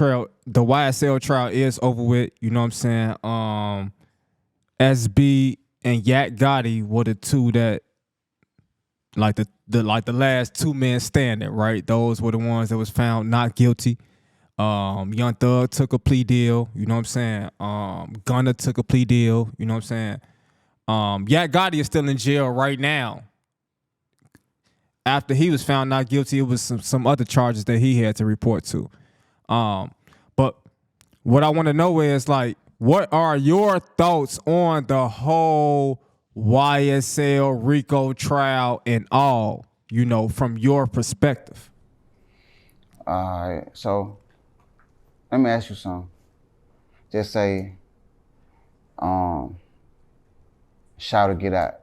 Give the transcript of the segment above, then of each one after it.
the YSL trial is over with. You know what I'm saying? SB and Yak Gotti were the two that, like the last two men standing, right? Those were the ones that was found not guilty. Young Thug took a plea deal, you know what I'm saying? Gunna took a plea deal, you know what I'm saying? Yak Gotti is still in jail right now. After he was found not guilty, it was some other charges that he had to report to. But what I want to know is, like, what are your thoughts on the whole YSL Rico trial and all, you know, from your perspective? All right, so let me ask you something. Just say, Shout to get out.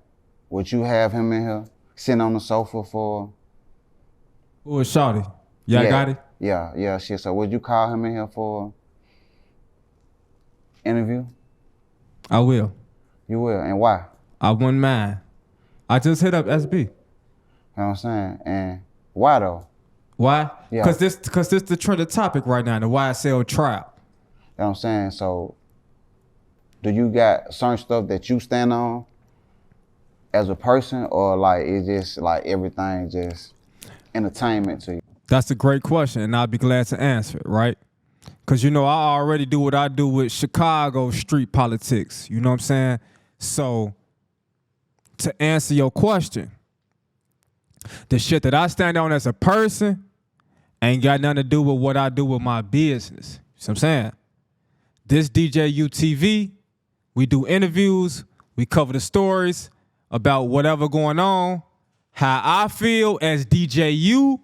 Would you have him in here sitting on the sofa for? Who was Shawty? Yak Gotti? Yeah, shit. So would you call him in here for interview? I will. You will, and why? I wouldn't mind. I just hit up SB. You know what I'm saying? And why though? Why? Yeah. Cause this the trending topic right now, the YSL trial. You know what I'm saying? So do you got certain stuff that you stand on as a person, or like it's just like everything just entertainment to you? That's a great question, and I'll be glad to answer it, right? Because, you know, I already do what I do with Chicago street politics. You know what I'm saying? So, to answer your question, the shit that I stand on as a person ain't got nothing to do with what I do with my business. You see what I'm saying? This DJU TV, we do interviews, we cover the stories about whatever going on, how I feel as DJU,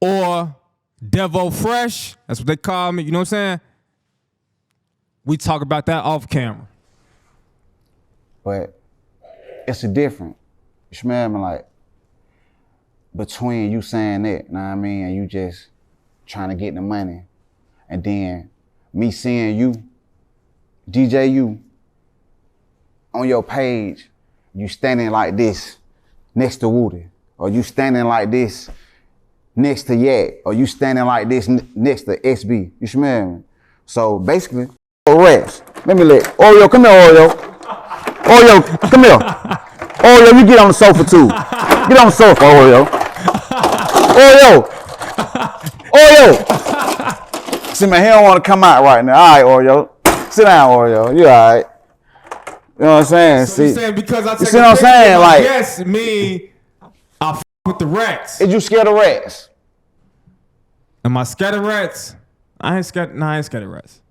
or Devo Fresh, that's what they call me, you know what I'm saying? We talk about that off camera. But it's a difference. You smell me, like, between you saying that, you know what I mean, and you just trying to get the money, and then me seeing you, DJU, on your page, you standing like this next to Woody, or you standing like this next to Yak, or you standing like this next to SB. You smell me? So basically, rats. Let me let Oreo, come here, Oreo. Oreo, come here. Oreo, you get on the sofa too. Get on the sofa, Oreo. Oreo. Oreo. See, man, he don't want to come out right now. All right, Oreo. Sit down, Oreo. You all right? You know what I'm saying? So you saying because I take you see what I'm saying? Like, yes, me, I f with the rats. Is you scared of rats? Am I scared of rats? I ain't scared. Nah, I ain't scared of rats.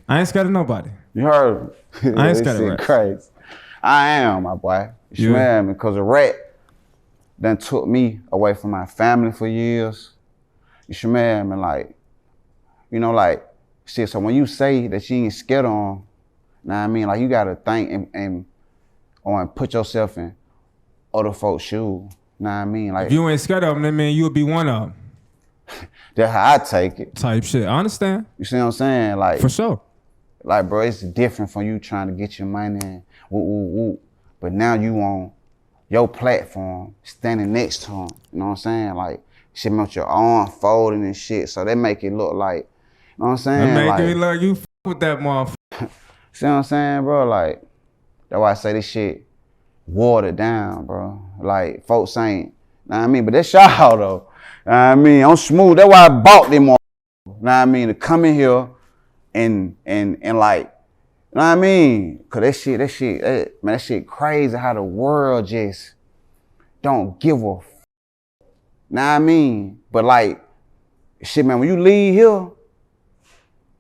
I ain't scared of nobody. You heard me. I ain't scared of rats. Crazy. I am, my boy. You smell me? Because a rat done took me away from my family for years. You smell me? Like, you know, like, shit, so when you say that you ain't scared on, know what I mean? Like, you gotta think and put yourself in other folks' shoes. Know what I mean? Like, if you ain't scared of them, then man, you'll be one of them. That's how I take it. Type shit. I understand. You see what I'm saying? Like, for sure. Like, bro, it's different from you trying to get your money and woo. But now you on your platform, standing next to him. You know what I'm saying? Like, shit with your arm folding and shit. So they make it look like, you know what I'm saying? They make like, it look you f with that motherfucker. See what I'm saying, bro? Like, that's why I say this shit watered down, bro. Like, folks ain't, know what I mean? But that's y'all, though. Know what I mean? I'm smooth. That's why I bought them all. Know what I mean? To come in here and like, know what I mean? Cause that shit crazy how the world just don't give a f. Know what I mean? But like, shit, man, when you leave here,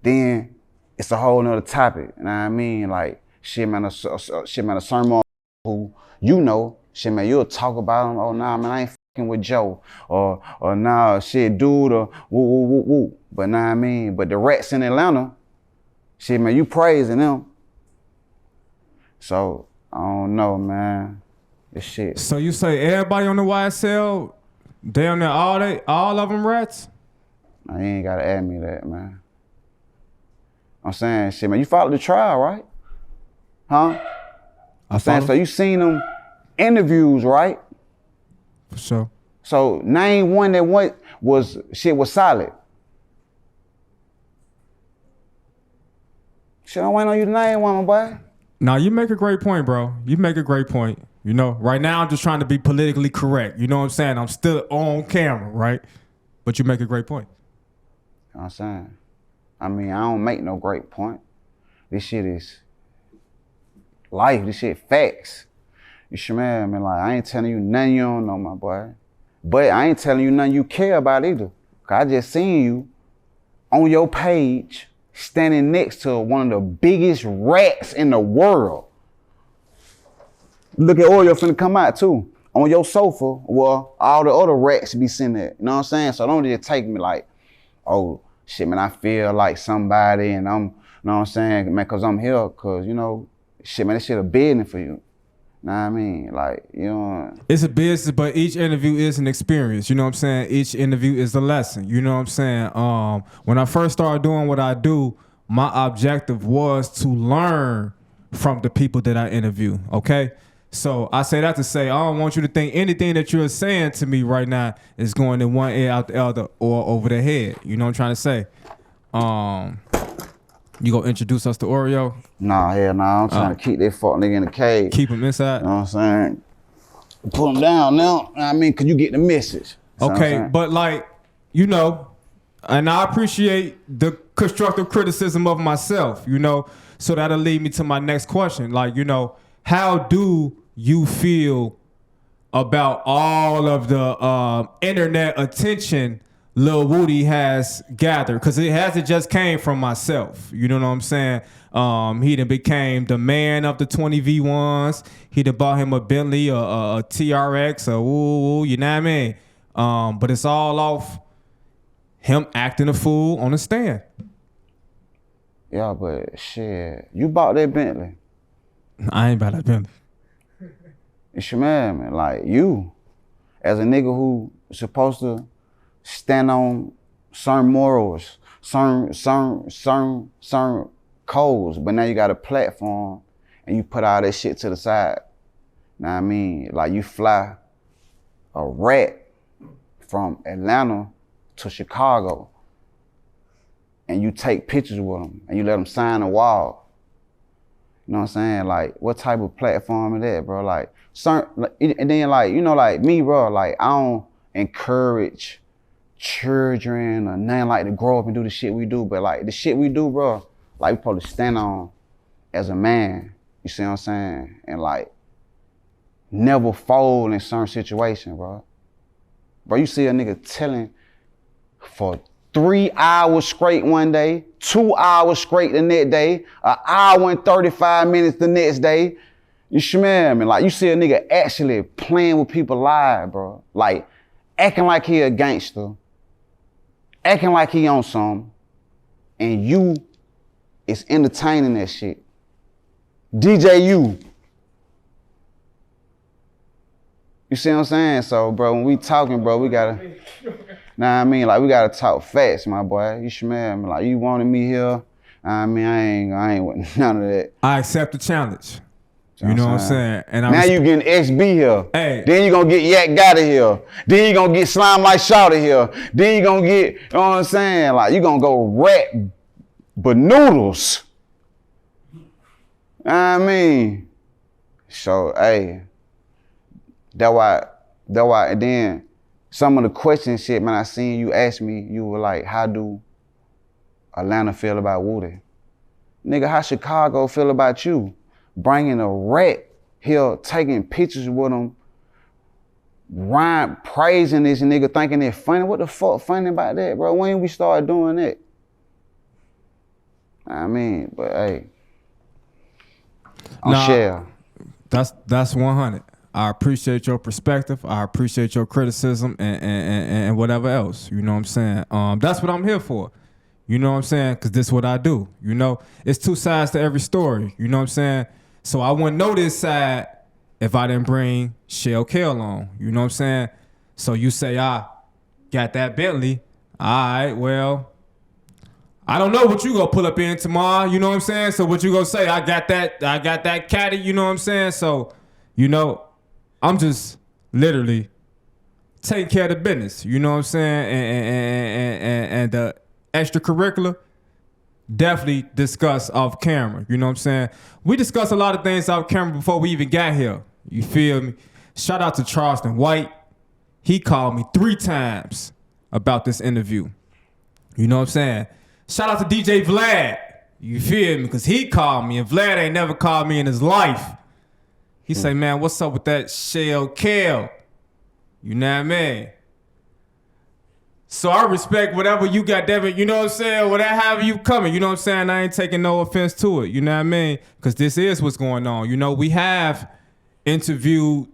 then it's a whole nother topic. You know what I mean? Like, shit, man, a certain who you know, shit, man, you'll talk about him. Oh, nah, man, I ain't fucking with Joe. Or nah, shit, dude, or woo. But know what I mean? But the rats in Atlanta, shit, man, you praising them. So, I don't know, man. This shit. So you say everybody on the YSL, damn near all of them rats? Nah, you ain't gotta add me that, man. I'm saying, shit, man, you followed the trial, right? Huh? I'm saying, so you seen them interviews, right? For sure. So name one that was solid. Shit, I'm waiting on you to name one, my boy. Now, you make a great point, bro. You make a great point. You know, right now I'm just trying to be politically correct. You know what I'm saying? I'm still on camera, right? But you make a great point. You know what I'm saying? I mean, I don't make no great point. This shit is life. This shit facts. You should, man, like, I ain't telling you nothing you don't know, my boy. But I ain't telling you nothing you care about either. Cause I just seen you on your page standing next to one of the biggest rats in the world. Look at Oreo finna come out too. On your sofa, well, all the other rats be sitting there. You know what I'm saying? So don't just take me like, oh, shit, man, I feel like somebody and I'm, you know what I'm saying, man, cause I'm here, cause, you know, shit, man, this shit a business for you. Know what I mean? Like, you know. It's a business, but each interview is an experience. You know what I'm saying? Each interview is a lesson. You know what I'm saying? When I first started doing what I do, my objective was to learn from the people that I interview, okay? So I say that to say, I don't want you to think anything that you're saying to me right now is going in one ear out the other or over the head. You know what I'm trying to say? You gonna introduce us to Oreo? Nah, hell nah. I'm trying to keep that fuck nigga in the cage. Keep him inside? You know what I'm saying? Put him down now. You know what I mean? Cause you get the message. Okay, but like, you know, and I appreciate the constructive criticism of myself, you know, so that'll lead me to my next question. Like, you know, how do you feel about all of the internet attention Lil Woody has gathered? Because it hasn't just came from myself. You know what I'm saying? He done became the man of the 20 V1s. He done bought him a Bentley, a TRX, you know what I mean? But it's all off him acting a fool on the stand. Yeah, but shit, you bought that Bentley. I ain't about that Bentley. It's your man. Like, you, as a nigga who supposed to stand on certain morals, certain codes, but now you got a platform and you put all that shit to the side. Know what I mean? Like, you fly a rat from Atlanta to Chicago and you take pictures with them and you let them sign a wall. You know what I'm saying? Like, what type of platform is that, bro? Like, certain, and then like, you know, like me, bro, like, I don't encourage children or nothing like to grow up and do the shit we do, but like the shit we do, bro, like we supposed to stand on as a man, you see what I'm saying? And like, never fold in certain situations, bro. Bro, you see a nigga telling for 3 hours straight one day, 2 hours straight the next day, 1 hour and 35 minutes the next day. You smell me? Like, you see a nigga actually playing with people's lives, bro. Like, acting like he a gangster, acting like he on something, and you is entertaining that shit. DJU. You see what I'm saying? So, bro, when we talking, bro, we gotta, nah, I mean, like, we gotta talk facts, my boy. You smell me? Like, you wanted me here. I mean, I ain't with none of that. I accept the challenge. You know what I'm saying? And now you getting SB here. Hey. Then you gonna get Yak Gotti here. Then you gonna get Slime Like Shawty here. Then you gonna get, you know what I'm saying? Like, you gonna go rap but noodles. I mean, so, hey, that's why, and then some of the questions shit, man, I seen you ask me, you were like, how do Atlanta feel about Woody? Nigga, how Chicago feel about you? Bringing a rat here, taking pictures with him, rhyme, praising this nigga, thinking it's funny. What the fuck funny about that, bro? When we start doing that? I mean, but hey, I'm share. That's 100. I appreciate your perspective. I appreciate your criticism and whatever else. You know what I'm saying? That's what I'm here for. You know what I'm saying? Because this is what I do. You know, it's two sides to every story. You know what I'm saying? So I wouldn't know this side if I didn't bring Shell K along. You know what I'm saying? So you say, I got that Bentley. All right, well, I don't know what you gonna pull up in tomorrow. You know what I'm saying? So what you gonna say? I got that caddy. You know what I'm saying? So, you know, I'm just literally taking care of the business. You know what I'm saying? And the extracurricular, definitely discuss off camera. You know what I'm saying? We discussed a lot of things off camera before we even got here. You feel me? Shout out to Charleston White. He called me 3 times about this interview. You know what I'm saying? Shout out to DJ Vlad. You feel me? Because he called me, and Vlad ain't never called me in his life. He say, man, what's up with that shell kale? You know what I mean? So I respect whatever you got, Devin. You know what I'm saying? Whatever, however you coming. You know what I'm saying? I ain't taking no offense to it. You know what I mean? Because this is what's going on. You know, we have interviewed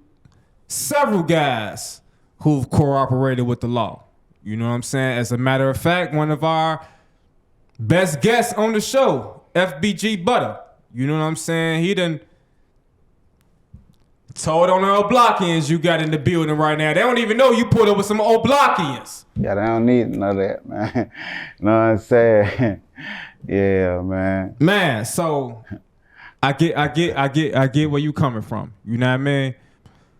several guys who've cooperated with the law. You know what I'm saying? As a matter of fact, one of our best guests on the show, FBG Butter. You know what I'm saying? He done told on the Oblockians you got in the building right now. They don't even know you pulled up with some Oblockians. Yeah, they don't need none of that, man. You know what I'm saying? Yeah, man. Man, so I get where you coming from. You know what I mean?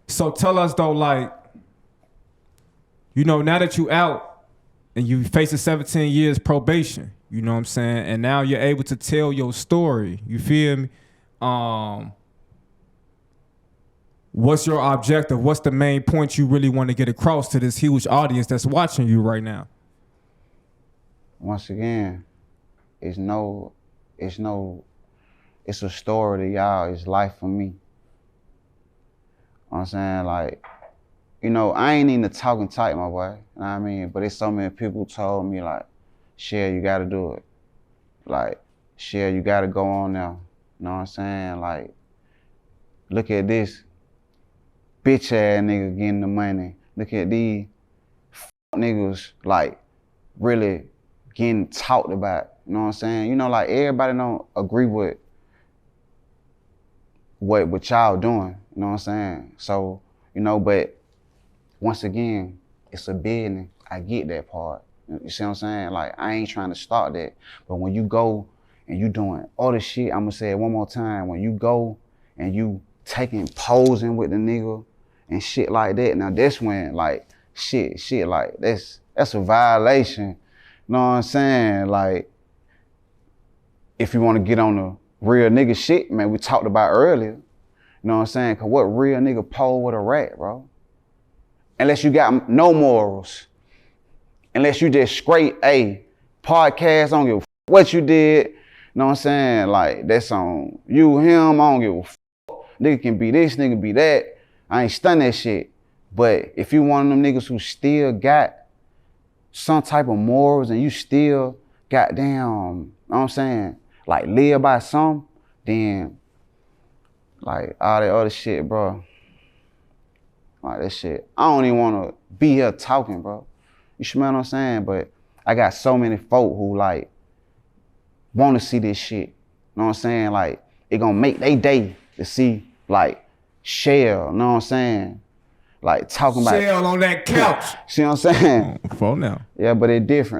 So tell us though, like, you know, now that you out and you facing 17 years probation, you know what I'm saying? And now you're able to tell your story. You feel me? What's your objective? What's the main point you really want to get across to this huge audience that's watching you right now? Once again, it's a story to y'all. It's life for me. You know what I'm saying? Like, you know, I ain't even talking tight, my boy. You know what I mean? But it's so many people told me, like, Shell, you gotta do it. Like, Shell, you gotta go on now. You know what I'm saying? Like, look at this bitch ass nigga getting the money. Look at these niggas, like, really getting talked about. You know what I'm saying? You know, like, everybody don't agree with what y'all doing. You know what I'm saying? So, you know, but once again, it's a business. I get that part. You see what I'm saying? Like, I ain't trying to start that. But when you go and you doing all this shit, I'm gonna say it one more time. When you go and you posing with the nigga and shit like that, now that's when, like, shit like, that's a violation. You know what I'm saying? Like, if you want to get on the real nigga shit, man, we talked about earlier. You know what I'm saying? Cause what real nigga pole with a rat, bro? Unless you got no morals. Unless you just straight, hey, podcast, I don't give a what you did. You know what I'm saying? Like, that's on you, him, I don't give a nigga can be this, nigga be that. I ain't stunned that shit. But if you one of them niggas who still got some type of morals and you still goddamn, you know what I'm saying, like live by some, then like all that other shit, bro. Like that shit. I don't even wanna be here talking, bro. You smell what I'm saying? But I got so many folk who like wanna see this shit. You know what I'm saying? Like, it gonna make they day to see like Shell, you know what I'm saying? Like talking about Shell on that couch. See what I'm saying? For now. Yeah, but it's different though.